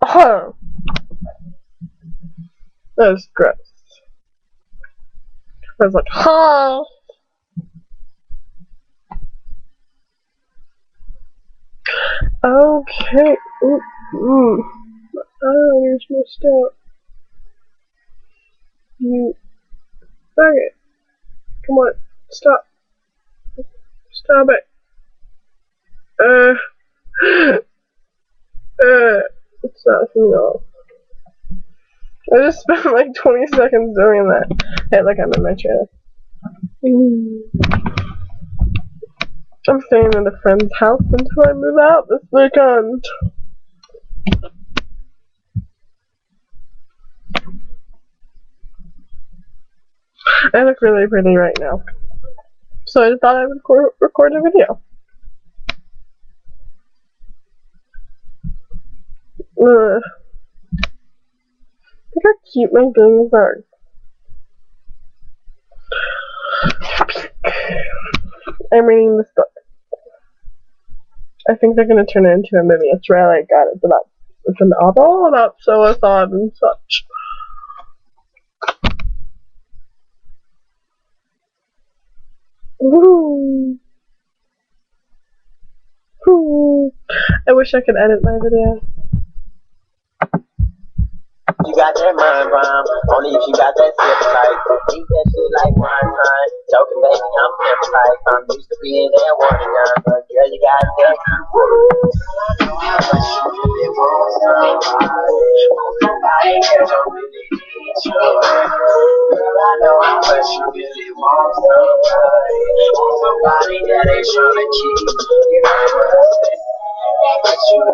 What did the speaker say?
Oh, that was gross. I was like, huh. Okay. Oh, here's my stuff. You. Okay. Come on. Stop. Stop it. It's not enough. I just spent like 20 seconds doing that. Hey, look, I'm in my chair. I'm staying in a friend's house until I move out this weekend. I look really pretty right now. So I thought I would record a video. Look how cute my bangs are. I'm reading this book. I think they're gonna turn it into a movie. It's really good. It's a novel about suicide and such. Ooh. Ooh. I wish I could edit my video. You got that mind rhyme, only if you got that zip tight. Eat that shit like one time. Joking, baby, I'm zip tight. I'm used to being there one time, but girl, you got that work. But you really want somebody. Somebody that don't really need you. Girl, I know how much you really want somebody. Want somebody that ain't trying to keep you. You know what I say? But you